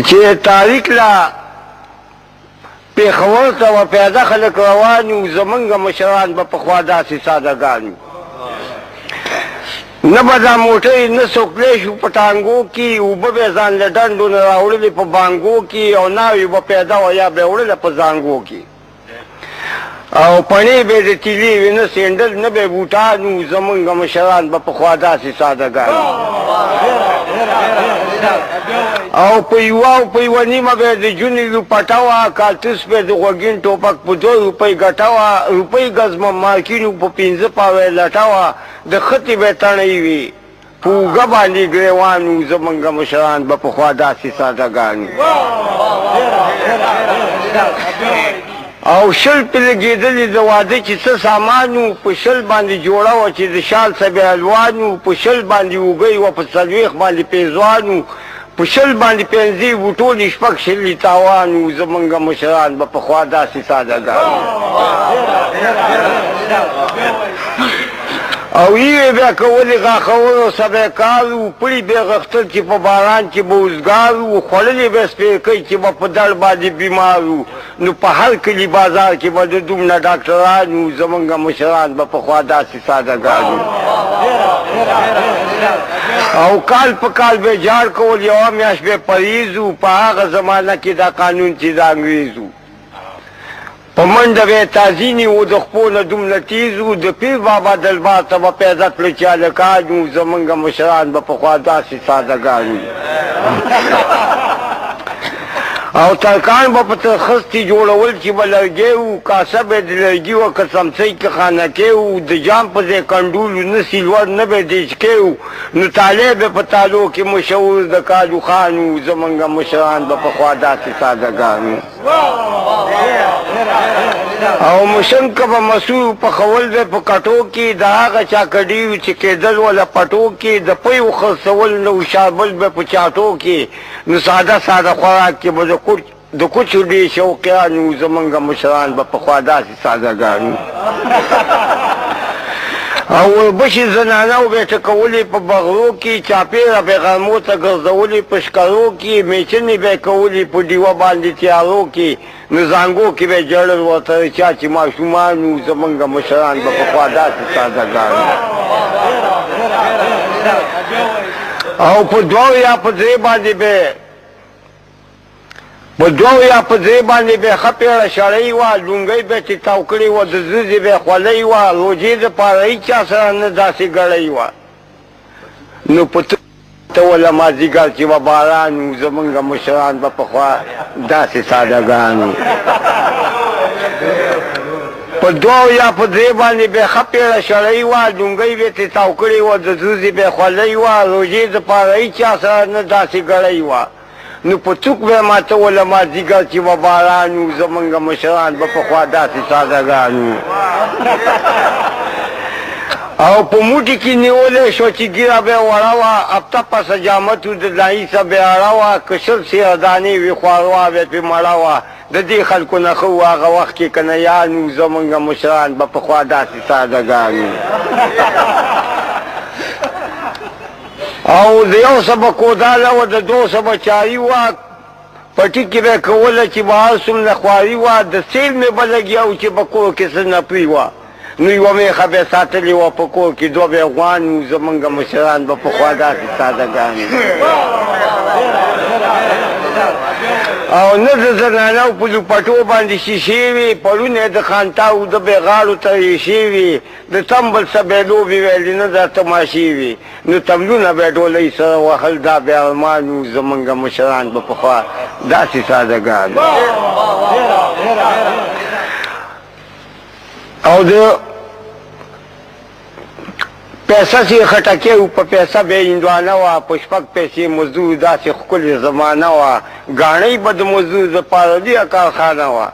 چې تاریخ لا پیښور ته و پیاده خلک روان وو زمونږ مشران به پخوا داسې سادهګان وو نه به دا موټۍ نه سوکلی شو په ټانګو کې اوبه به یې ځان له ډنډو نه راوړلې په بانګو کې او ناوې به پیدا وه یا به یې وړله په زانګو کې او پڼې به یې د تیلې وې نه سینډل نه به یې بوټان وو زمونږ مشران به پخوا داسې سادهګان او په یوه او په یوه نیمه به یې د جونې لوپټه وه کارتوس به یې د غوږین ټوپک په 2 روپۍ ګټه وه روپۍ ګزمه مارکینو په 15 پاوه یې لټه وه د خطې به یې تڼۍ وي په اوږه باندې ګریوان وو زمونږ مشران به پخوا داسې سادهګان او شل پې لګېدلې د واده چې څه سامان وو په شل باندې جوړه وه چې د شال سبې الوان وو په شل باندې اوږۍ وه په 40 باندې پیزوان وو په شل باندې 15 وو ټولې شپږ شلې تاوان وو زمونږ مشران به پخوا داسې سادهګان او یې بیا کولې غاښولو سبی کار وو پړي به یې غښتل چې په باران کې به اوزګار وو خوړلې به یې سپېرکۍ چې به په دړ باندې بیمار وو نو په هر کلي بازار کې به د دومره ډاکټران وو زمونږ مشران به پخوا داسې سادهګان وو او کال په کال به یې جاړ کول یوه میاشت به یې پریز وو په هغه زمانه کې دا قانون چې د انګریز وو په منډه به یې تازینې وو د خپو نه دومره تیز وو د پیر بابا دلبار ته به پیدا کړه چې هلکان وو زمونږ مشران به پخوا داسې سادهګان وو او ترکان به په ترخستې جوړول چې به لرګی وو کاسه به یې د لرګي وه که څمڅۍ کې خانکۍ وو د جام په ځای کنډول نه سیلور نه به یې دیچکی وو نو تالی به په تالو کې مشهور د کالو خان وو زمونږ مشران به پخوا داسې سادهګان وو او مشنکه به مسور پخول به په کټو کې د هغه چا کډي وو چې کېدل وله پټو کې د پیو خرڅول نه وشابل به په چاټو کې نو ساده ساده خوراک کې به د کوچو ډېر شوقیان وو زمونږ مشران به پخوا داسې سادهګان وو او وربشې زنانه به یې ټکولې په بغلو کې چاپېره به یې غرمو ته ګرځولې په شکرو کې میچنې به یې کولې په ډیوه باندې تیارو کې نو زانګو کې به یې جړل ورته چا چې ماشومان وو زمونږ مشران به پخوا داسې سادهګان او په 2 یا په 3 باندې به په 2 یا په 3 باندې به ښه پیړه شړۍ وه لونګۍ به یې تاو کړې وه د زوزې به یې خولۍ وه روجې دپاره هېچا سره نه داسې ګړۍ وه نو په ته وله مازدیګر چې به باران وو زمونږ مشران به پخوا داسې سادهګان وو په 2 یا په 3 باندې به یې ښه پیړه شړۍ وه لونګۍ به یې تاو کړې وه د زوزې به یې خولۍ وه روجې دپاره هېچا سره نه داسې ګړۍ وه نو په څوک به یې ماتوله مازدیګر چې به باران وو زمونږ مشران به پخوا داسې سادهګان وو او په موټي کې نیولې شو چې ګیره به یې وړه وه هفته پسه جامت وو د دایي به یې اړه وه که شل سیره دانې وي خواروا به یې پرې مړه وه د دې خلکو نه ښه وو هغه وخت کې کنیان وو زمونږ مشران به پخوا داسې سادهګان وو او د یو څه به کوداله وه د 2 څه به چاري وه پټي کې به یې کوله چې به هر څومره خواري وه د سیل مې به لګیا وو چې په کور کې څه نپوي وه نو یوه میخه به یې ساتلې وه په کور کې 2 به یې غوان وو زمونږ مشران به پخوا داسې سادهګان او نه د زنانو په لوپټو باندې شیشې وې پړونه یې د خانتاو د بېغاړو ته ریشې وې د تمبل څه به یې لوبې ویلې نه دا تماشې وې نو تملونه به یې ډولۍ سره وهل دا به ارمان وو زمونږ مشران به پخوا داسې سادهګان او د پیسه چې خټکې وو په پیسه به یې هندوانه وه په 6 پیسې مزدور داسې ښکلې زمانه وه ګاڼۍ به د مزدور دپاره لویه کارخانه وه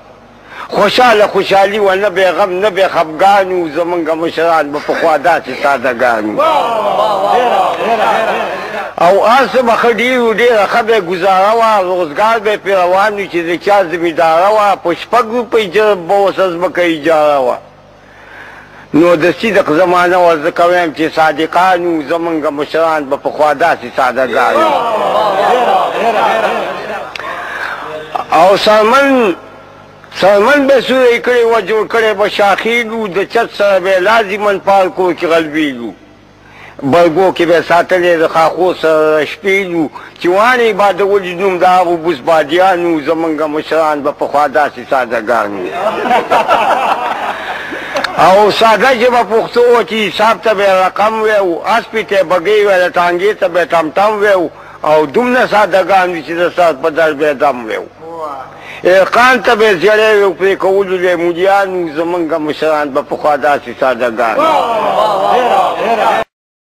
خوشحاله خوشحالي وه نه به یې غم نه به یې خفګان وو زمونږ مشران به پخوا داسې سادهګان وو او هر څه به ښه ډېر وو ډېره ښه به یې ګزاره وه روزګار به یې پرې روان وي چې د چا زمینداره وه په 6 روپۍ به اوس ځمکه اجاره وه نو د صدق زمانه وه زه کویم چې صادقان وو زمونږ مشران به پخوا داسې سادهګان وو او سلمن به سوی کړی و جوړ کړی به شاخیلو د چت سره به لازمن پالکو کې غلبیلو برګو کې به ساتلې د خاخو سره شپیلو چې وانې با د ولي نوم د هغو بوسبادیانو زمونږ مشران به پخوا داسې سادهګان وي او ساده ژبه پښتو وه چې حساب ته به یې رقم وی اسپې ته یې بګۍ وی ټانګې ته به یې ټمټم وی او دومره سادهګان وي چې د ساعت په در به یې دم وی قان ته به یې زیړی وی پرې کولو لیمولیانو زمونږ مشران به پخوا داسې سادهګان